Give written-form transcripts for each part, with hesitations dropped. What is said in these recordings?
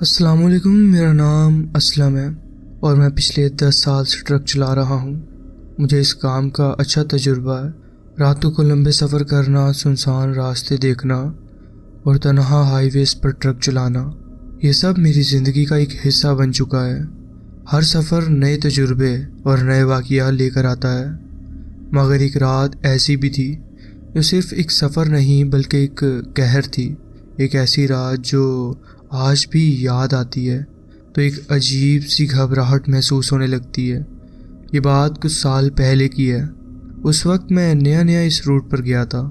السلام علیکم، میرا نام اسلم ہے اور میں پچھلے 10 سال سے ٹرک چلا رہا ہوں۔ مجھے اس کام کا اچھا تجربہ ہے۔ راتوں کو لمبے سفر کرنا، سنسان راستے دیکھنا اور تنہا ہائی ویز پر ٹرک چلانا، یہ سب میری زندگی کا ایک حصہ بن چکا ہے۔ ہر سفر نئے تجربے اور نئے واقعات لے کر آتا ہے، مگر ایک رات ایسی بھی تھی جو صرف ایک سفر نہیں بلکہ ایک قہر تھی۔ ایک ایسی رات جو آج بھی یاد آتی ہے تو ایک عجیب سی گھبراہٹ محسوس ہونے لگتی ہے۔ یہ بات کچھ سال پہلے کی ہے۔ اس وقت میں نیا اس روٹ پر گیا تھا۔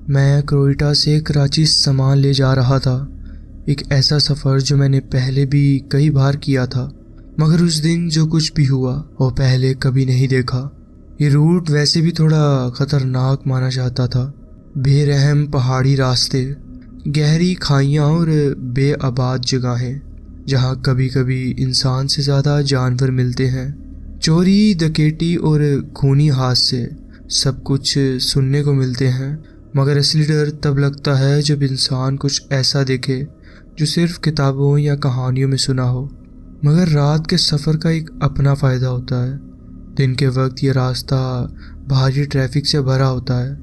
میں کوئٹہ سے کراچی سامان لے جا رہا تھا، ایک ایسا سفر جو میں نے پہلے بھی کئی بار کیا تھا، مگر اس دن جو کچھ بھی ہوا وہ پہلے کبھی نہیں دیکھا۔ یہ روٹ ویسے بھی تھوڑا خطرناک مانا جاتا تھا۔ بے رحم پہاڑی راستے، گہری کھائیاں اور بے آباد جگہیں جہاں کبھی کبھی انسان سے زیادہ جانور ملتے ہیں۔ چوری، ڈکیتی اور خونی حادثے سب کچھ سننے کو ملتے ہیں، مگر اصلی ڈر تب لگتا ہے جب انسان کچھ ایسا دیکھے جو صرف کتابوں یا کہانیوں میں سنا ہو۔ مگر رات کے سفر کا ایک اپنا فائدہ ہوتا ہے۔ دن کے وقت یہ راستہ بھاری ٹریفک سے بھرا ہوتا ہے،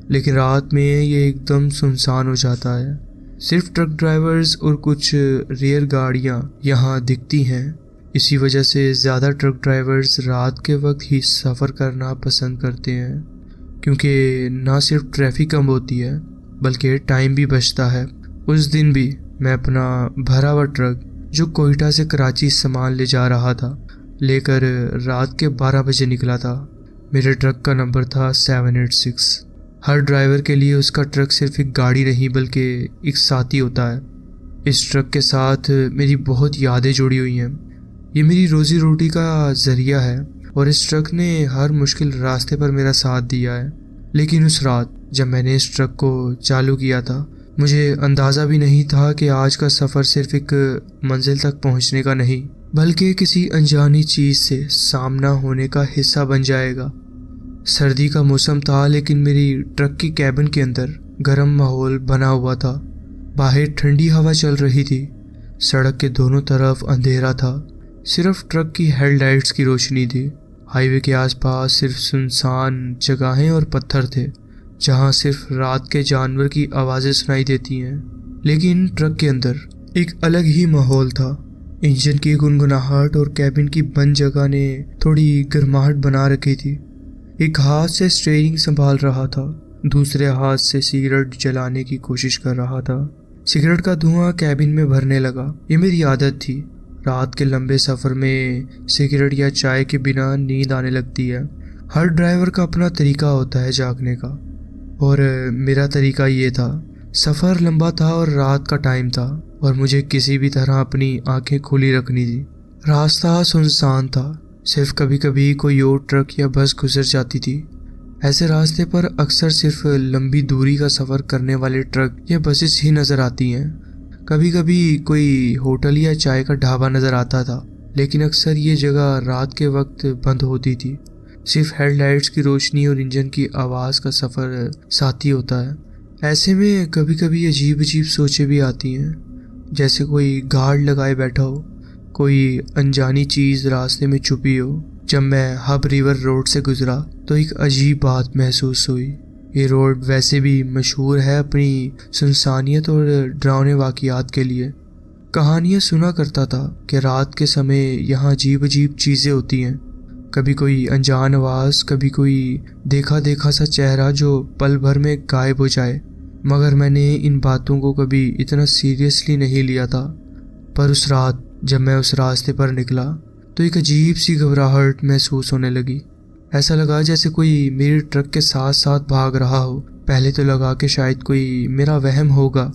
لیکن رات میں یہ ایک دم سنسان ہو جاتا ہے۔ صرف ٹرک ڈرائیورز اور کچھ ریئر گاڑیاں یہاں دکھتی ہیں۔ اسی وجہ سے زیادہ ٹرک ڈرائیورز رات کے وقت ہی سفر کرنا پسند کرتے ہیں، کیونکہ نہ صرف ٹریفک کم ہوتی ہے بلکہ ٹائم بھی بچتا ہے۔ اس دن بھی میں اپنا بھرا ہوا ٹرک جو کوئٹہ سے کراچی سامان لے جا رہا تھا لے کر رات کے 12 بجے نکلا تھا۔ میرے ٹرک کا نمبر تھا 786۔ ہر ڈرائیور کے لیے اس کا ٹرک صرف ایک گاڑی نہیں بلکہ ایک ساتھی ہوتا ہے۔ اس ٹرک کے ساتھ میری بہت یادیں جڑی ہوئی ہیں۔ یہ میری روزی روٹی کا ذریعہ ہے اور اس ٹرک نے ہر مشکل راستے پر میرا ساتھ دیا ہے۔ لیکن اس رات جب میں نے اس ٹرک کو چالو کیا تھا، مجھے اندازہ بھی نہیں تھا کہ آج کا سفر صرف ایک منزل تک پہنچنے کا نہیں بلکہ کسی انجانی چیز سے سامنا ہونے کا حصہ بن جائے گا۔ سردی کا موسم تھا، لیکن میری ٹرک کی کیبن کے اندر گرم ماحول بنا ہوا تھا۔ باہر ٹھنڈی ہوا چل رہی تھی، سڑک کے دونوں طرف اندھیرا تھا، صرف ٹرک کی ہیڈ لائٹس کی روشنی تھی۔ ہائی وے کے آس پاس صرف سنسان جگہیں اور پتھر تھے جہاں صرف رات کے جانور کی آوازیں سنائی دیتی ہیں۔ لیکن ٹرک کے اندر ایک الگ ہی ماحول تھا۔ انجن کی گنگناہٹ اور کیبن کی بند جگہ نے تھوڑی گرماہٹ بنا رکھی تھی۔ ایک ہاتھ سے اسٹیئرنگ سنبھال رہا تھا، دوسرے ہاتھ سے سگریٹ جلانے کی کوشش کر رہا تھا۔ سگریٹ کا دھواں کیبن میں بھرنے لگا۔ یہ میری عادت تھی۔ رات کے لمبے سفر میں سگریٹ یا چائے کے بنا نیند آنے لگتی ہے۔ ہر ڈرائیور کا اپنا طریقہ ہوتا ہے جاگنے کا، اور میرا طریقہ یہ تھا۔ سفر لمبا تھا اور رات کا ٹائم تھا، اور مجھے کسی بھی طرح اپنی آنکھیں کھلی رکھنی تھی۔ راستہ سنسان تھا، صرف کبھی کبھی کوئی اور ٹرک یا بس گزر جاتی تھی۔ ایسے راستے پر اکثر صرف لمبی دوری کا سفر کرنے والے ٹرک یا بسیں ہی نظر آتی ہیں۔ کبھی کبھی کوئی ہوٹل یا چائے کا ڈھابا نظر آتا تھا، لیکن اکثر یہ جگہ رات کے وقت بند ہوتی تھی۔ صرف ہیڈ لائٹس کی روشنی اور انجن کی آواز کا سفر ساتھی ہوتا ہے۔ ایسے میں کبھی کبھی عجیب سوچیں بھی آتی ہیں، جیسے کوئی گارڈ لگائے بیٹھا ہو، کوئی انجانی چیز راستے میں چھپی ہو۔ جب میں ہب ریور روڈ سے گزرا تو ایک عجیب بات محسوس ہوئی۔ یہ روڈ ویسے بھی مشہور ہے اپنی سنسانیت اور ڈراؤنے واقعات کے لیے۔ کہانیاں سنا کرتا تھا کہ رات کے سمے یہاں عجیب چیزیں ہوتی ہیں، کبھی کوئی انجان آواز، کبھی کوئی دیکھا سا چہرہ جو پل بھر میں غائب ہو جائے۔ مگر میں نے ان باتوں کو کبھی اتنا سیریسلی نہیں لیا تھا۔ پر اس رات جب میں اس راستے پر نکلا تو ایک عجیب سی گھبراہٹ محسوس ہونے لگی۔ ایسا لگا جیسے کوئی میری ٹرک کے ساتھ بھاگ رہا ہو۔ پہلے تو لگا کہ شاید کوئی میرا وہم ہوگا،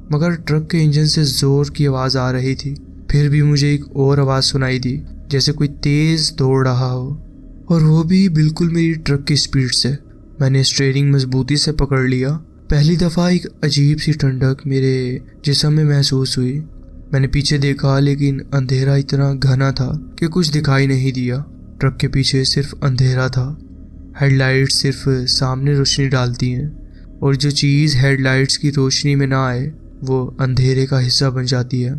مگر ٹرک کے انجن سے زور کی آواز آ رہی تھی۔ پھر بھی مجھے ایک اور آواز سنائی دی، جیسے کوئی تیز دوڑ رہا ہو، اور وہ بھی بالکل میری ٹرک کی سپیڈ سے۔ میں نے اسٹیئرنگ مضبوطی سے پکڑ لیا۔ پہلی دفعہ ایک عجیب سی ٹھنڈک میرے جسم میں محسوس ہوئی۔ میں نے پیچھے دیکھا، لیکن اندھیرا اتنا گھنا تھا کہ کچھ دکھائی نہیں دیا۔ ٹرک کے پیچھے صرف اندھیرا تھا۔ ہیڈ لائٹس صرف سامنے روشنی ڈالتی ہیں، اور جو چیز ہیڈ لائٹس کی روشنی میں نہ آئے وہ اندھیرے کا حصہ بن جاتی ہے۔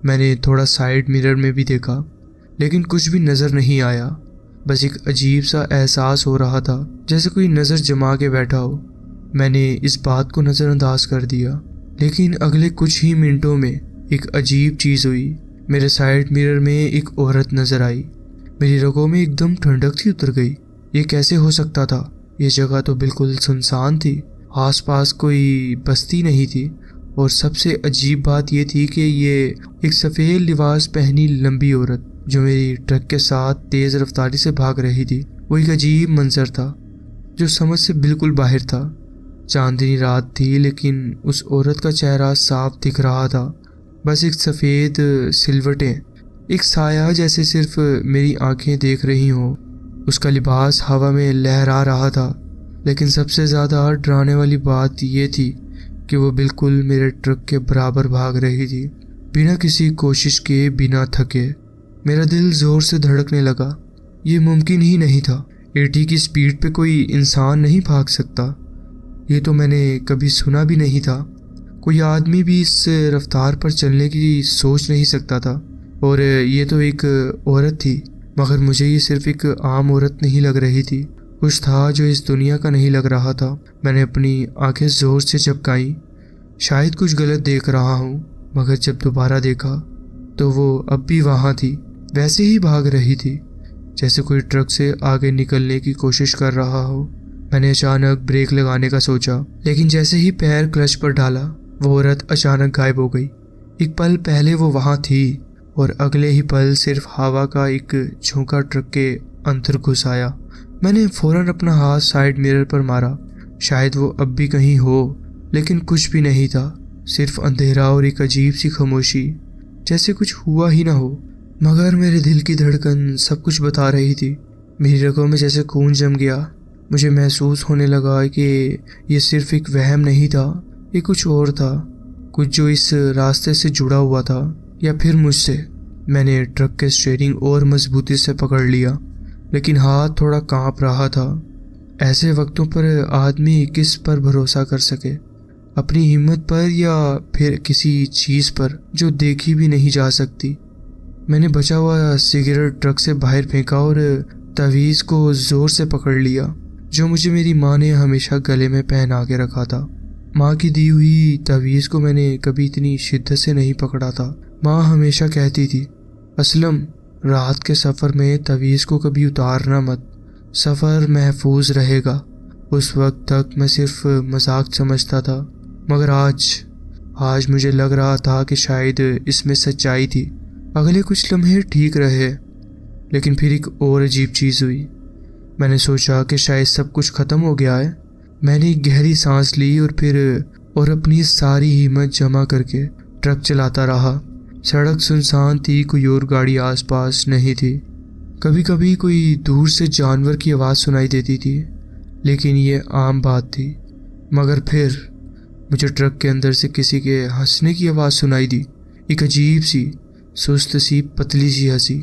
میں نے تھوڑا سائیڈ مرر میں بھی دیکھا لیکن کچھ بھی نظر نہیں آیا۔ بس ایک عجیب سا احساس ہو رہا تھا جیسے کوئی نظر جما کے بیٹھا ہو۔ میں نے اس بات کو نظر انداز کر دیا لیکن اگلے کچھ ہی منٹوں میں ایک عجیب چیز ہوئی۔ میرے سائیڈ مرر میں ایک عورت نظر آئی۔ میری رگوں میں ایک دم ٹھنڈک سی اتر گئی۔ یہ کیسے ہو سکتا تھا؟ یہ جگہ تو بالکل سنسان تھی، آس پاس کوئی بستی نہیں تھی، اور سب سے عجیب بات یہ تھی کہ یہ ایک سفید لباس پہنی لمبی عورت جو میری ٹرک کے ساتھ تیز رفتاری سے بھاگ رہی تھی۔ وہ ایک عجیب منظر تھا جو سمجھ سے بالکل باہر تھا۔ چاندنی رات تھی لیکن اس عورت کا چہرہ صاف دکھ رہا تھا، بس ایک سفید سلوٹیں، ایک سایہ جیسے صرف میری آنکھیں دیکھ رہی ہوں۔ اس کا لباس ہوا میں لہرا رہا تھا، لیکن سب سے زیادہ ڈرانے والی بات یہ تھی کہ وہ بالکل میرے ٹرک کے برابر بھاگ رہی تھی، بنا کسی کوشش کے، بنا تھکے۔ میرا دل زور سے دھڑکنے لگا۔ یہ ممکن ہی نہیں تھا، 80 کی سپیڈ پہ کوئی انسان نہیں بھاگ سکتا۔ یہ تو میں نے کبھی سنا بھی نہیں تھا۔ کوئی آدمی بھی اس رفتار پر چلنے کی سوچ نہیں سکتا تھا، اور یہ تو ایک عورت تھی، مگر مجھے یہ صرف ایک عام عورت نہیں لگ رہی تھی، کچھ تھا جو اس دنیا کا نہیں لگ رہا تھا۔ میں نے اپنی آنکھیں زور سے جھپکائیں، شاید کچھ غلط دیکھ رہا ہوں، مگر جب دوبارہ دیکھا تو وہ اب بھی وہاں تھی، ویسے ہی بھاگ رہی تھی جیسے کوئی ٹرک سے آگے نکلنے کی کوشش کر رہا ہو۔ میں نے اچانک بریک لگانے کا سوچا، لیکن جیسے ہی پیر کلچ پر ڈالا وہ عورت اچانک غائب ہو گئی۔ ایک پل پہلے وہ وہاں تھی اور اگلے ہی پل صرف ہوا کا ایک جھونکا ٹرک کے اندر گھس آیا۔ میں نے فوراً اپنا ہاتھ سائیڈ مرر پر مارا، شاید وہ اب بھی کہیں ہو، لیکن کچھ بھی نہیں تھا، صرف اندھیرا اور ایک عجیب سی خاموشی، جیسے کچھ ہوا ہی نہ ہو۔ مگر میرے دل کی دھڑکن سب کچھ بتا رہی تھی۔ میری رگوں میں جیسے خون جم گیا۔ مجھے محسوس ہونے لگا کہ یہ صرف ایک وہم نہیں تھا، یہ کچھ اور تھا، کچھ جو اس راستے سے جڑا ہوا تھا، یا پھر مجھ سے۔ میں نے ٹرک کے اسٹیئرنگ اور مضبوطی سے پکڑ لیا، لیکن ہاتھ تھوڑا کانپ رہا تھا۔ ایسے وقتوں پر آدمی کس پر بھروسہ کر سکے، اپنی ہمت پر یا پھر کسی چیز پر جو دیکھی بھی نہیں جا سکتی۔ میں نے بچا ہوا سگریٹ ٹرک سے باہر پھینکا اور تعویذ کو زور سے پکڑ لیا جو مجھے میری ماں نے ہمیشہ گلے میں پہنا کے رکھا تھا۔ ماں کی دی ہوئی تعویذ کو میں نے کبھی اتنی شدت سے نہیں پکڑا تھا۔ ماں ہمیشہ کہتی تھی، اسلم، رات کے سفر میں تعویذ کو کبھی اتارنا مت، سفر محفوظ رہے گا۔ اس وقت تک میں صرف مذاق سمجھتا تھا، مگر آج مجھے لگ رہا تھا کہ شاید اس میں سچائی تھی۔ اگلے کچھ لمحے ٹھیک رہے، لیکن پھر ایک اور عجیب چیز ہوئی۔ میں نے سوچا کہ شاید سب کچھ ختم ہو گیا ہے۔ میں نے ایک گہری سانس لی اور اپنی ساری ہمت جمع کر کے ٹرک چلاتا رہا۔ سڑک سنسان تھی، کوئی اور گاڑی آس پاس نہیں تھی۔ کبھی کبھی کوئی دور سے جانور کی آواز سنائی دیتی تھی، لیکن یہ عام بات تھی۔ مگر پھر مجھے ٹرک کے اندر سے کسی کے ہنسنے کی آواز سنائی دی، ایک عجیب سی، سست سی، پتلی سی ہنسی،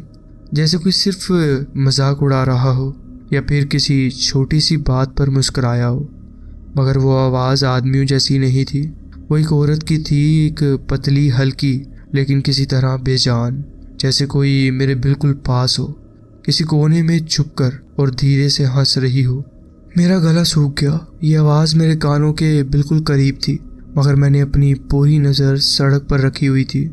جیسے کوئی صرف مذاق اڑا رہا ہو یا پھر کسی چھوٹی سی بات پر مسکرایا ہو۔ مگر وہ آواز آدمیوں جیسی نہیں تھی، وہ ایک عورت کی تھی، ایک پتلی، ہلکی، لیکن کسی طرح بے جان، جیسے کوئی میرے بالکل پاس ہو، کسی کونے میں چھپ کر اور دھیرے سے ہنس رہی ہو۔ میرا گلا سوکھ گیا۔ یہ آواز میرے کانوں کے بالکل قریب تھی، مگر میں نے اپنی پوری نظر سڑک پر رکھی ہوئی تھی۔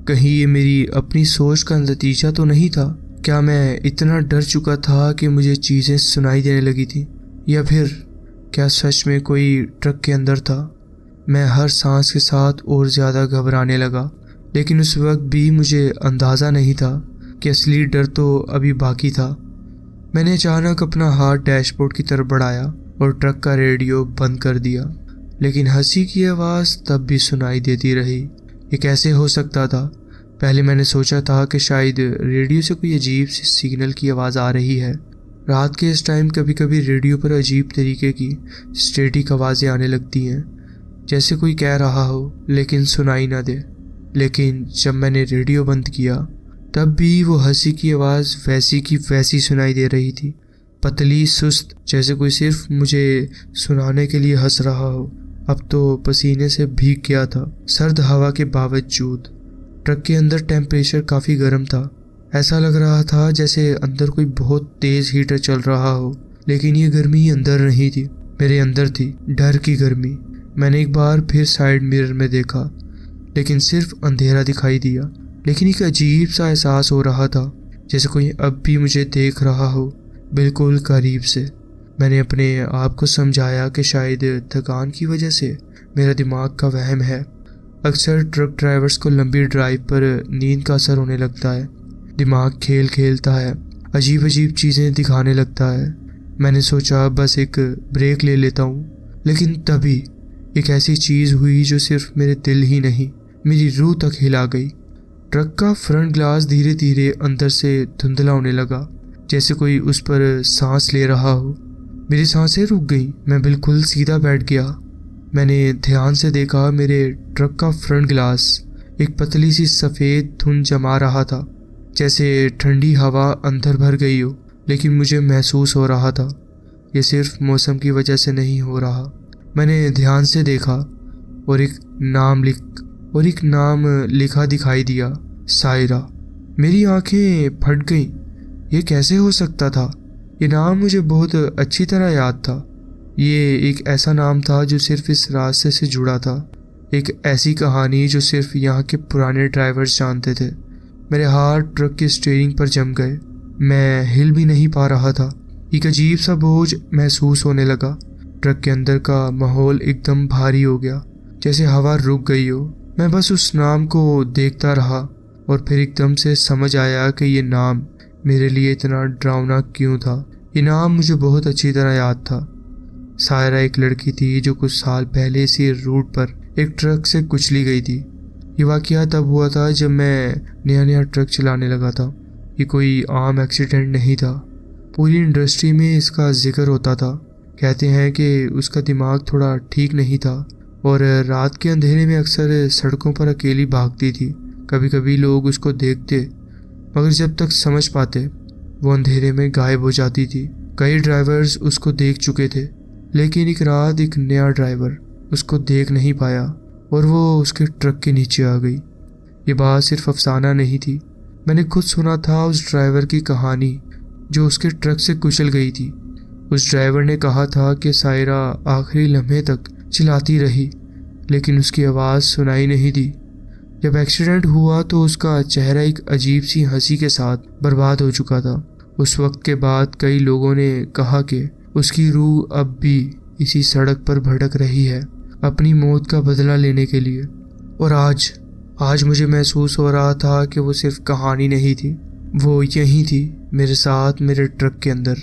کہیں یہ میری اپنی سوچ کا نتیجہ تو نہیں تھا؟ کیا میں اتنا ڈر چکا تھا کہ مجھے چیزیں سنائی دینے لگی تھیں، یا پھر کیا سچ میں کوئی ٹرک کے اندر تھا؟ میں ہر سانس کے ساتھ اور زیادہ گھبرانے لگا، لیکن اس وقت بھی مجھے اندازہ نہیں تھا کہ اصلی ڈر تو ابھی باقی تھا۔ میں نے اچانک اپنا ہاتھ ڈیش بورڈ کی طرف بڑھایا اور ٹرک کا ریڈیو بند کر دیا، لیکن ہنسی کی آواز تب بھی سنائی دیتی رہی۔ یہ کیسے ہو سکتا تھا؟ پہلے میں نے سوچا تھا کہ شاید ریڈیو سے کوئی عجیب سی سگنل کی آواز آ رہی ہے۔ رات کے اس ٹائم کبھی کبھی ریڈیو پر عجیب طریقے کی اسٹیٹک آوازیں آنے لگتی ہیں، جیسے کوئی کہہ رہا ہو لیکن سنائی نہ دے۔ لیکن جب میں نے ریڈیو بند کیا تب بھی وہ ہنسی کی آواز ویسی کی ویسی سنائی دے رہی تھی، پتلی، سست، جیسے کوئی صرف مجھے سنانے کے لیے ہنس رہا ہو۔ اب تو پسینے سے بھیگ گیا تھا، سرد ہوا کے باوجود۔ ٹرک کے اندر ٹیمپریچر کافی گرم تھا، ایسا لگ رہا تھا جیسے اندر کوئی بہت تیز ہیٹر چل رہا ہو، لیکن یہ گرمی اندر نہیں تھی، میرے اندر تھی، ڈر کی گرمی۔ میں نے ایک بار پھر سائیڈ مرر میں دیکھا، لیکن صرف اندھیرا دکھائی دیا، لیکن ایک عجیب سا احساس ہو رہا تھا جیسے کوئی اب بھی مجھے دیکھ رہا ہو، بالکل قریب سے۔ میں نے اپنے آپ کو سمجھایا کہ شاید تھکان کی وجہ سے میرا دماغ کا وہم ہے۔ اکثر ٹرک ڈرائیورز کو لمبی ڈرائیو پر نیند کا اثر ہونے لگتا ہے، دماغ کھیل کھیلتا ہے، عجیب عجیب چیزیں دکھانے لگتا ہے۔ میں نے سوچا بس ایک بریک لے لیتا ہوں، لیکن تبھی ایک ایسی چیز ہوئی جو صرف میرے دل ہی نہیں، میری روح تک ہلا گئی۔ ٹرک کا فرنٹ گلاس دھیرے دھیرے اندر سے دھندلا ہونے لگا، جیسے کوئی اس پر سانس لے رہا ہو۔ میری سانسیں رک گئیں، میں بالکل سیدھا بیٹھ گیا۔ میں نے دھیان سے دیکھا، میرے ٹرک کا فرنٹ گلاس ایک پتلی سی سفید دھند جما رہا تھا، جیسے ٹھنڈی ہوا اندر بھر گئی ہو، لیکن مجھے محسوس ہو رہا تھا یہ صرف موسم کی وجہ سے نہیں ہو رہا۔ میں نے دھیان سے دیکھا اور ایک نام لکھا دکھائی دیا، سائرہ۔ میری آنکھیں پھٹ گئیں، یہ کیسے ہو سکتا تھا؟ یہ نام مجھے بہت اچھی طرح یاد تھا۔ یہ ایک ایسا نام تھا جو صرف اس راستے سے جڑا تھا، ایک ایسی کہانی جو صرف یہاں کے پرانے ڈرائیورز جانتے تھے۔ میرے ہاتھ ٹرک کے اسٹیئرنگ پر جم گئے، میں ہل بھی نہیں پا رہا تھا۔ ایک عجیب سا بوجھ محسوس ہونے لگا، ٹرک کے اندر کا ماحول ایک دم بھاری ہو گیا، جیسے ہوا رک گئی ہو۔ میں بس اس نام کو دیکھتا رہا اور پھر ایک دم سے سمجھ آیا کہ یہ نام میرے لیے اتنا ڈراؤنا کیوں تھا۔ یہ نام مجھے بہت اچھی طرح یاد تھا۔ سائرہ ایک لڑکی تھی جو کچھ سال پہلے اسی روٹ پر ایک ٹرک سے کچلی گئی تھی۔ یہ واقعہ تب ہوا تھا جب میں نیا ٹرک چلانے لگا تھا۔ یہ کوئی عام ایکسیڈنٹ نہیں تھا، پوری انڈسٹری میں اس کا ذکر ہوتا تھا۔ کہتے ہیں کہ اس کا دماغ تھوڑا ٹھیک نہیں تھا اور رات کے اندھیرے میں اکثر سڑکوں پر اکیلی بھاگتی تھی۔ کبھی کبھی لوگ اس کو دیکھتے، مگر جب تک سمجھ پاتے وہ اندھیرے میں غائب ہو جاتی تھی۔ کئی ڈرائیورز اس کو دیکھ چکے تھے، لیکن ایک رات ایک نیا ڈرائیور اس کو دیکھ نہیں پایا اور وہ اس کے ٹرک کے نیچے آ گئی۔ یہ بات صرف افسانہ نہیں تھی، میں نے خود سنا تھا اس ڈرائیور کی کہانی جو اس کے ٹرک سے کچل گئی تھی۔ اس ڈرائیور نے کہا تھا کہ سائرہ آخری لمحے تک چلاتی رہی، لیکن اس کی آواز سنائی نہیں دی۔ جب ایکسیڈنٹ ہوا تو اس کا چہرہ ایک عجیب سی ہنسی کے ساتھ برباد ہو چکا تھا۔ اس وقت کے بعد کئی لوگوں نے کہا کہ اس کی روح اب بھی اسی سڑک پر بھٹک رہی ہے، اپنی موت کا بدلہ لینے کے لیے۔ اور آج مجھے محسوس ہو رہا تھا کہ وہ صرف کہانی نہیں تھی، وہ یہیں تھی میرے ساتھ، میرے ٹرک کے اندر،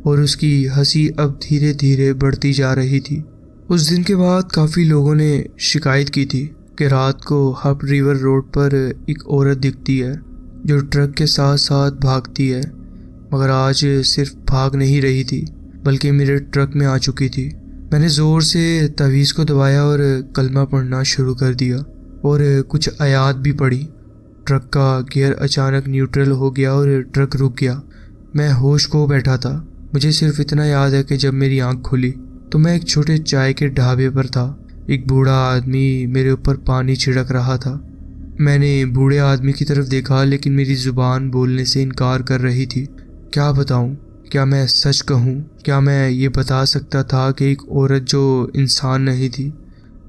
اور اس کی ہنسی اب دھیرے دھیرے بڑھتی جا رہی تھی۔ اس دن کے بعد کافی لوگوں نے شکایت کی تھی کہ رات کو ہپ ریور روڈ پر ایک عورت دکھتی ہے جو ٹرک کے ساتھ ساتھ بھاگتی ہے، مگر آج صرف بھاگ نہیں رہی تھی بلکہ میرے ٹرک میں آ چکی تھی۔ میں نے زور سے تعویذ کو دبایا اور کلمہ پڑھنا شروع کر دیا اور کچھ آیات بھی پڑھی۔ ٹرک کا گیئر اچانک نیوٹرل ہو گیا اور ٹرک رک گیا۔ میں ہوش کھو بیٹھا تھا۔ مجھے صرف اتنا یاد ہے کہ جب میری آنکھ کھلی تو میں ایک چھوٹے چائے کے ڈھابے پر تھا۔ ایک بوڑھا آدمی میرے اوپر پانی چھڑک رہا تھا۔ میں نے بوڑھے آدمی کی طرف دیکھا، لیکن میری زبان بولنے سے انکار کر رہی تھی۔ کیا بتاؤں؟ کیا میں سچ کہوں؟ کیا میں یہ بتا سکتا تھا کہ ایک عورت جو انسان نہیں تھی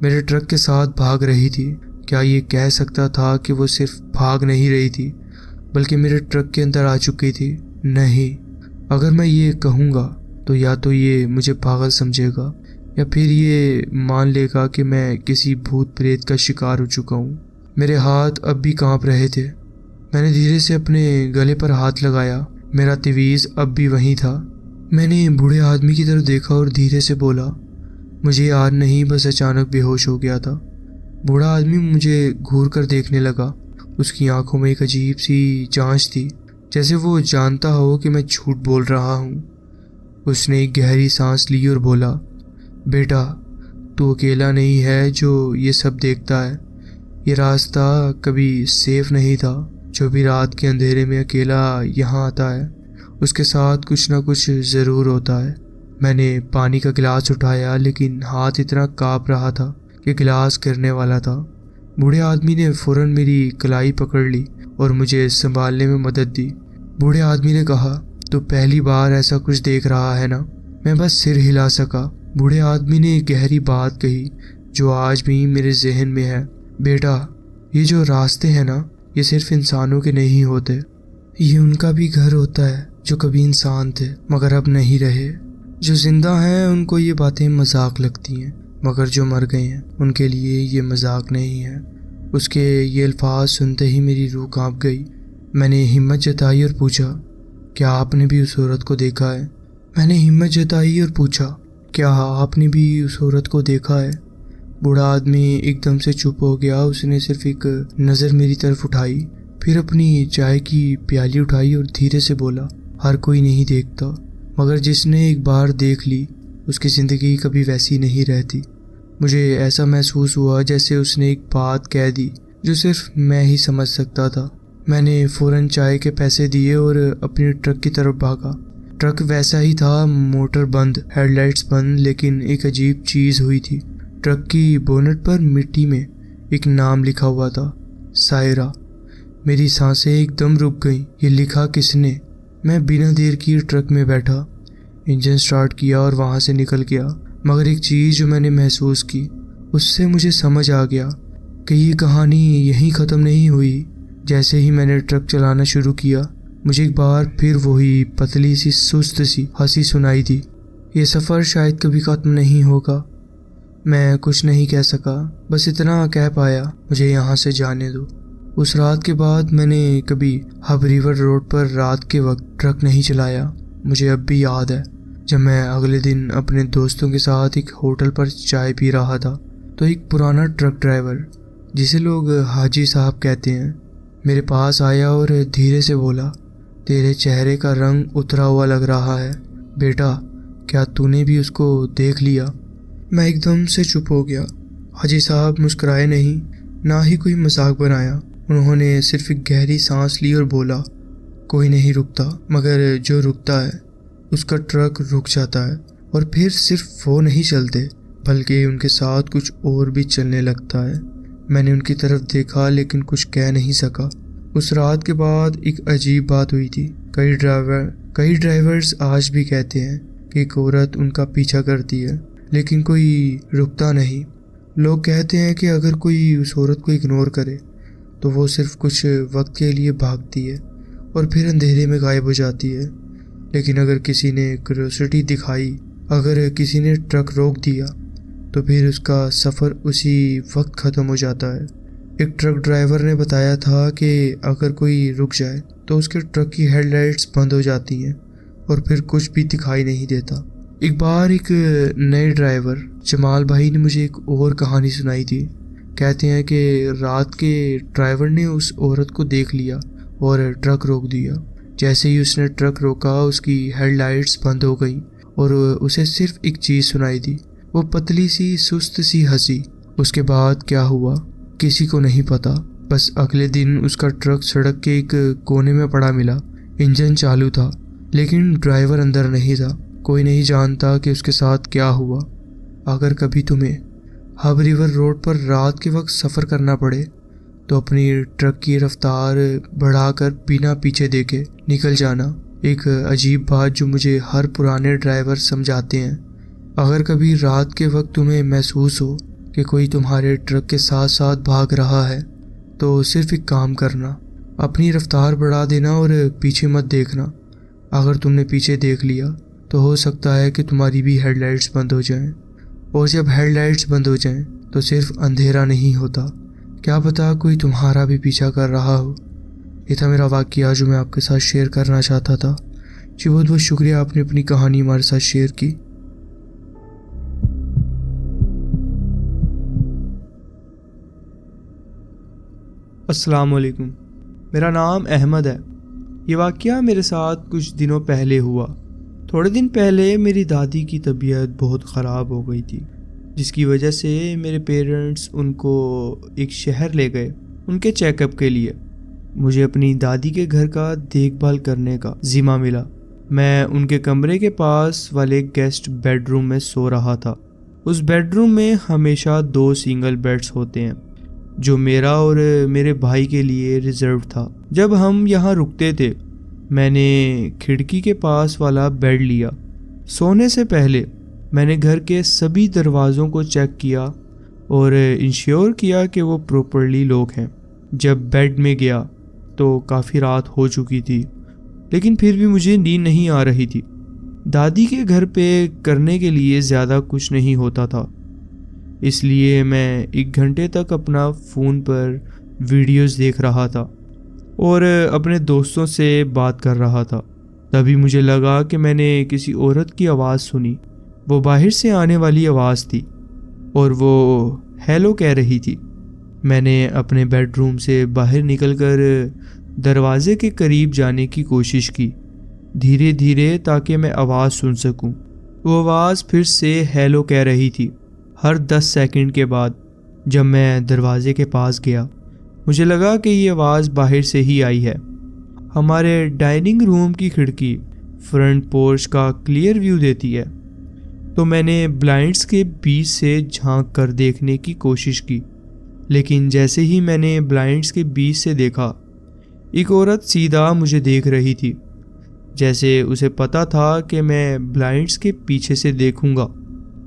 میرے ٹرک کے ساتھ بھاگ رہی تھی؟ کیا یہ کہہ سکتا تھا کہ وہ صرف بھاگ نہیں رہی تھی بلکہ میرے ٹرک کے اندر آ چکی تھی؟ نہیں۔ اگر میں یہ کہوں گا تو یا تو یہ مجھے پاگل سمجھے گا یا پھر یہ مان لے گا کہ میں کسی بھوت پریت کا شکار ہو چکا ہوں۔ میرے ہاتھ اب بھی کانپ رہے تھے۔ میں نے دھیرے سے اپنے گلے پر ہاتھ لگایا، میرا تعویذ اب بھی وہیں تھا۔ میں نے بوڑھے آدمی کی طرف دیکھا اور دھیرے سے بولا، مجھے یاد نہیں، بس اچانک بے ہوش ہو گیا تھا۔ بوڑھا آدمی مجھے گھور کر دیکھنے لگا۔ اس کی آنکھوں میں ایک عجیب سی جانچ تھی، جیسے وہ جانتا ہو کہ میں جھوٹ بول رہا ہوں۔ اس نے ایک گہری سانس لی اور بولا، بیٹا تو اکیلا نہیں ہے جو یہ سب دیکھتا ہے۔ یہ راستہ کبھی سیف نہیں تھا۔ جو بھی رات کے اندھیرے میں اکیلا یہاں آتا ہے اس کے ساتھ کچھ نہ کچھ ضرور ہوتا ہے۔ میں نے پانی کا گلاس اٹھایا، لیکن ہاتھ اتنا کانپ رہا تھا کہ گلاس گرنے والا تھا۔ بوڑھے آدمی نے فوراً میری کلائی پکڑ لی اور مجھے سنبھالنے میں مدد دی۔ بوڑھے آدمی نے کہا، تو پہلی بار ایسا کچھ دیکھ رہا ہے نا؟ میں بس سر ہلا سکا۔ بوڑھے آدمی نے ایک گہری بات کہی جو آج بھی میرے ذہن میں ہے، بیٹا، یہ جو راستے ہیں نا، یہ صرف انسانوں کے نہیں ہوتے، یہ ان کا بھی گھر ہوتا ہے جو کبھی انسان تھے مگر اب نہیں رہے۔ جو زندہ ہیں ان کو یہ باتیں مذاق لگتی ہیں، مگر جو مر گئے ہیں ان کے لیے یہ مذاق نہیں ہے۔ اس کے یہ الفاظ سنتے ہی میری روح کانپ گئی۔ میں نے ہمت جتائی اور پوچھا، کیا آپ نے بھی اس عورت کو دیکھا ہے؟ میں نے ہمت جتائی اور پوچھا، کیا آپ نے بھی اس عورت کو دیکھا ہے؟ بوڑھا آدمی ایک دم سے چپ ہو گیا۔ اس نے صرف ایک نظر میری طرف اٹھائی، پھر اپنی چائے کی پیالی اٹھائی اور دھیرے سے بولا، ہر کوئی نہیں دیکھتا، مگر جس نے ایک بار دیکھ لی اس کی زندگی کبھی ویسی نہیں رہتی۔ مجھے ایسا محسوس ہوا جیسے اس نے ایک بات کہہ دی جو صرف میں ہی سمجھ سکتا تھا۔ میں نے فوراً چائے کے پیسے دیے اور اپنی ٹرک کی طرف بھاگا۔ ٹرک ویسا ہی تھا، موٹر بند، ہیڈ لائٹس بند، لیکن ایک عجیب چیز ہوئی تھی۔ ٹرک کی بونٹ پر مٹی میں ایک نام لکھا ہوا تھا، سائرہ۔ میری سانسیں ایک دم رک گئیں۔ یہ لکھا کس نے؟ میں بنا دیر کی ٹرک میں بیٹھا، انجن سٹارٹ کیا اور وہاں سے نکل گیا۔ مگر ایک چیز جو میں نے محسوس کی، اس سے مجھے سمجھ آ گیا کہ یہ کہانی یہیں ختم نہیں ہوئی۔ جیسے ہی میں نے ٹرک چلانا شروع کیا، مجھے ایک بار پھر وہی پتلی سی سست سی ہنسی سنائی دی۔ یہ سفر شاید کبھی ختم نہیں ہوگا۔ میں کچھ نہیں کہہ سکا، بس اتنا کہہ پایا، مجھے یہاں سے جانے دو۔ اس رات کے بعد میں نے کبھی ہب ریور روڈ پر رات کے وقت ٹرک نہیں چلایا۔ مجھے اب بھی یاد ہے جب میں اگلے دن اپنے دوستوں کے ساتھ ایک ہوٹل پر چائے پی رہا تھا تو ایک پرانا ٹرک ڈرائیور، جسے لوگ حاجی صاحب کہتے ہیں، میرے پاس آیا اور دھیرے سے بولا، تیرے چہرے کا رنگ اترا ہوا لگ رہا ہے، بیٹا، کیا تو نے بھی اس کو دیکھ لیا؟ میں ایک دم سے چپ ہو گیا۔ حاجی صاحب مسکرائے نہیں، نہ ہی کوئی مذاق بنایا۔ انہوں نے صرف ایک گہری سانس لی اور بولا، کوئی نہیں رکتا، مگر جو رکتا ہے اس کا ٹرک رک جاتا ہے، اور پھر صرف وہ نہیں چلتے بلکہ ان کے ساتھ کچھ اور بھی چلنے لگتا ہے۔ میں نے ان کی طرف دیکھا لیکن کچھ کہہ نہیں سکا۔ اس رات کے بعد ایک عجیب بات ہوئی تھی۔ کئی ڈرائیورز آج بھی کہتے ہیں کہ ایک عورت ان کا پیچھا کرتی ہے لیکن کوئی رکتا نہیں۔ لوگ کہتے ہیں کہ اگر کوئی اس عورت کو اگنور کرے تو وہ صرف کچھ وقت کے لیے بھاگتی ہے اور پھر اندھیرے میں غائب ہو جاتی ہے، لیکن اگر کسی نے کیوریوسٹی دکھائی، اگر کسی نے ٹرک روک دیا تو پھر اس کا سفر اسی وقت ختم ہو جاتا ہے۔ ایک ٹرک ڈرائیور نے بتایا تھا کہ اگر کوئی رک جائے تو اس کے ٹرک کی ہیڈ لائٹس بند ہو جاتی ہیں اور پھر کچھ بھی دکھائی نہیں دیتا۔ ایک بار ایک نئے ڈرائیور جمال بھائی نے مجھے ایک اور کہانی سنائی تھی۔ کہتے ہیں کہ رات کے ڈرائیور نے اس عورت کو دیکھ لیا اور ٹرک روک دیا۔ جیسے ہی اس نے ٹرک روکا، اس کی ہیڈ لائٹس بند ہو گئیں اور اسے صرف ایک چیز سنائی دی، وہ پتلی سی سست سی ہنسی۔ اس کے بعد کیا ہوا کسی کو نہیں پتا، بس اگلے دن اس کا ٹرک سڑک کے ایک کونے میں پڑا ملا۔ انجن چالو تھا لیکن ڈرائیور اندر نہیں تھا۔ کوئی نہیں جانتا کہ اس کے ساتھ کیا ہوا۔ اگر کبھی تمہیں ہب ریور روڈ پر رات کے وقت سفر کرنا پڑے تو اپنی ٹرک کی رفتار بڑھا کر بنا پیچھے دیکھے نکل جانا۔ ایک عجیب بات جو مجھے ہر پرانے ڈرائیور سمجھاتے ہیں، اگر کبھی رات کے وقت تمہیں محسوس ہو کہ کوئی تمہارے ٹرک کے ساتھ ساتھ بھاگ رہا ہے تو صرف ایک کام کرنا، اپنی رفتار بڑھا دینا اور پیچھے مت دیکھنا۔ اگر تم نے پیچھے دیکھ لیا تو ہو سکتا ہے کہ تمہاری بھی ہیڈ لائٹس بند ہو جائیں، اور جب ہیڈ لائٹس بند ہو جائیں تو صرف اندھیرا نہیں ہوتا، کیا پتا کوئی تمہارا بھی پیچھا کر رہا ہو۔ یہ تھا میرا واقعہ جو میں آپ کے ساتھ شیئر کرنا چاہتا تھا۔ جی بہت بہت شکریہ، آپ نے اپنی کہانی ہمارے ساتھ شیئر کی۔ السلام علیکم، میرا نام احمد ہے۔ یہ واقعہ میرے ساتھ کچھ دنوں پہلے ہوا۔ تھوڑے دن پہلے میری دادی کی طبیعت بہت خراب ہو گئی تھی، جس کی وجہ سے میرے پیرنٹس ان کو ایک شہر لے گئے ان کے چیک اپ کے لیے۔ مجھے اپنی دادی کے گھر کا دیکھ بھال کرنے کا ذمہ ملا۔ میں ان کے کمرے کے پاس والے گیسٹ بیڈ روم میں سو رہا تھا۔ اس بیڈ روم میں ہمیشہ 2 سنگل بیڈز ہوتے ہیں۔ جو میرا اور میرے بھائی کے لیے ریزرو تھا۔ جب ہم یہاں رکتے تھے میں نے کھڑکی کے پاس والا بیڈ لیا۔ سونے سے پہلے میں نے گھر کے سبھی دروازوں کو چیک کیا اور انشیور کیا کہ وہ پراپرلی لاک ہیں۔ جب بیڈ میں گیا تو کافی رات ہو چکی تھی، لیکن پھر بھی مجھے نیند نہیں آ رہی تھی۔ دادی کے گھر پہ کرنے کے لیے زیادہ کچھ نہیں ہوتا تھا، اس لیے میں 1 گھنٹے تک اپنا فون پر ویڈیوز دیکھ رہا تھا اور اپنے دوستوں سے بات کر رہا تھا۔ تبھی مجھے لگا کہ میں نے کسی عورت کی آواز سنی۔ وہ باہر سے آنے والی آواز تھی اور وہ ہیلو کہہ رہی تھی۔ میں نے اپنے بیڈ روم سے باہر نکل کر دروازے کے قریب جانے کی کوشش کی، دھیرے دھیرے، تاکہ میں آواز سن سکوں۔ وہ آواز پھر سے ہیلو کہہ رہی تھی۔ ہر 10 سیکنڈ کے بعد جب میں دروازے کے پاس گیا مجھے لگا کہ یہ آواز باہر سے ہی آئی ہے۔ ہمارے ڈائننگ روم کی کھڑکی فرنٹ پورچ کا کلیئر ویو دیتی ہے، تو میں نے بلائنڈز کے بیچ سے جھانک کر دیکھنے کی کوشش کی، لیکن جیسے ہی میں نے بلائنڈز کے بیچ سے دیکھا ایک عورت سیدھا مجھے دیکھ رہی تھی، جیسے اسے پتہ تھا کہ میں بلائنڈز کے پیچھے سے دیکھوں گا۔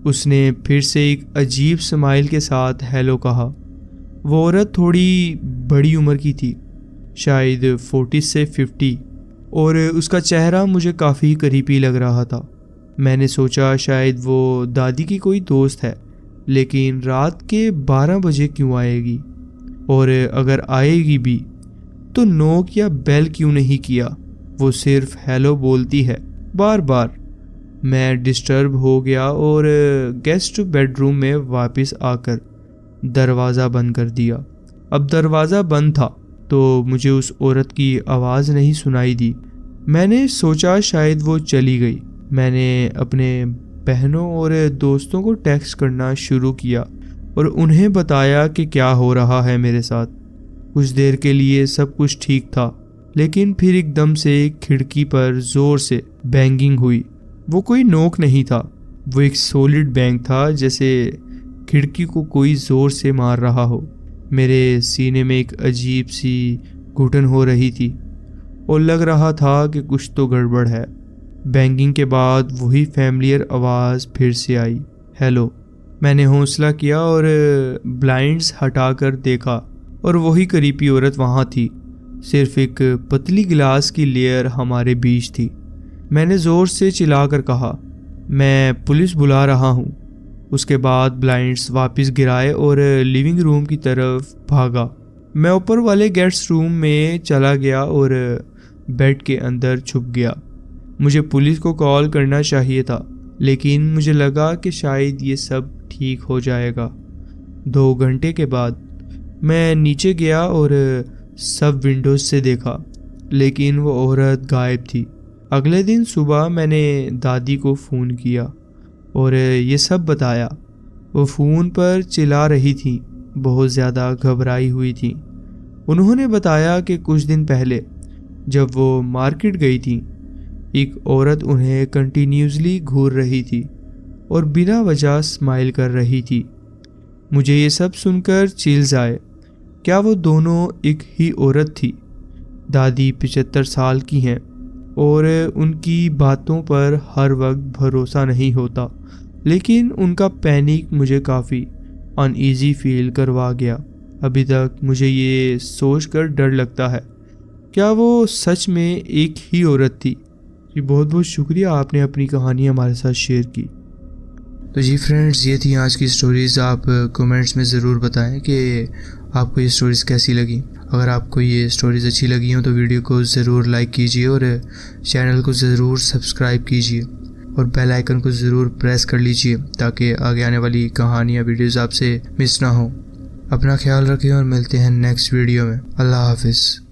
اس نے پھر سے ایک عجیب اسمائل کے ساتھ ہیلو کہا۔ وہ عورت تھوڑی بڑی عمر کی تھی، شاید 40 سے 50، اور اس کا چہرہ مجھے کافی قریبی لگ رہا تھا۔ میں نے سوچا شاید وہ دادی کی کوئی دوست ہے، لیکن رات کے 12 بجے کیوں آئے گی؟ اور اگر آئے گی بھی تو نوک یا بیل کیوں نہیں کیا؟ وہ صرف ہیلو بولتی ہے بار بار۔ میں ڈسٹرب ہو گیا اور گیسٹ بیڈ روم میں واپس آ کر دروازہ بند کر دیا۔ اب دروازہ بند تھا تو مجھے اس عورت کی آواز نہیں سنائی دی۔ میں نے سوچا شاید وہ چلی گئی۔ میں نے اپنے بہنوں اور دوستوں کو ٹیکسٹ کرنا شروع کیا اور انہیں بتایا کہ کیا ہو رہا ہے میرے ساتھ۔ کچھ دیر کے لیے سب کچھ ٹھیک تھا، لیکن پھر ایک دم سے کھڑکی پر زور سے بینگنگ ہوئی۔ وہ کوئی نوک نہیں تھا، وہ ایک سولڈ بینگ تھا، جیسے کھڑکی کو کوئی زور سے مار رہا ہو۔ میرے سینے میں ایک عجیب سی گھٹن ہو رہی تھی اور لگ رہا تھا کہ کچھ تو گڑبڑ ہے۔ بینگنگ کے بعد وہی فیملیئر آواز پھر سے آئی، ہیلو۔ میں نے حوصلہ کیا اور بلائنڈز ہٹا کر دیکھا، اور وہی قریبی عورت وہاں تھی، صرف ایک پتلی گلاس کی لیئر ہمارے بیچ تھی۔ میں نے زور سے چلا کر کہا، میں پولیس بلا رہا ہوں۔ اس کے بعد بلائنڈز واپس گرائے اور لیونگ روم کی طرف بھاگا۔ میں اوپر والے گیسٹ روم میں چلا گیا اور بیڈ کے اندر چھپ گیا۔ مجھے پولیس کو کال کرنا چاہیے تھا، لیکن مجھے لگا کہ شاید یہ سب ٹھیک ہو جائے گا۔ 2 گھنٹے کے بعد میں نیچے گیا اور سب ونڈوز سے دیکھا، لیکن وہ عورت غائب تھی۔ اگلے دن صبح میں نے دادی کو فون کیا اور یہ سب بتایا۔ وہ فون پر چلا رہی تھی، بہت زیادہ گھبرائی ہوئی تھی۔ انہوں نے بتایا کہ کچھ دن پہلے جب وہ مارکیٹ گئی تھی، ایک عورت انہیں کنٹینیوسلی گھور رہی تھی اور بلا وجہ اسمائل کر رہی تھی۔ مجھے یہ سب سن کر چلز آئے۔ کیا وہ دونوں ایک ہی عورت تھی؟ دادی 75 سال کی ہیں اور ان کی باتوں پر ہر وقت بھروسہ نہیں ہوتا، لیکن ان کا پینک مجھے کافی ان ایزی فیل کروا گیا۔ ابھی تک مجھے یہ سوچ کر ڈر لگتا ہے، کیا وہ سچ میں ایک ہی عورت تھی؟ جی بہت بہت شکریہ، آپ نے اپنی کہانی ہمارے ساتھ شیئر کی۔ تو جی فرینڈز، یہ تھی آج کی سٹوریز۔ آپ کومنٹس میں ضرور بتائیں کہ آپ کو یہ سٹوریز کیسی لگیں۔ اگر آپ کو یہ سٹوریز اچھی لگی ہوں تو ویڈیو کو ضرور لائک کیجیے اور چینل کو ضرور سبسکرائب کیجیے اور بیل آئیکن کو ضرور پریس کر لیجیے تاکہ آگے آنے والی کہانیاں ویڈیوز آپ سے مس نہ ہوں۔ اپنا خیال رکھیں اور ملتے ہیں نیکسٹ ویڈیو میں۔ اللہ حافظ۔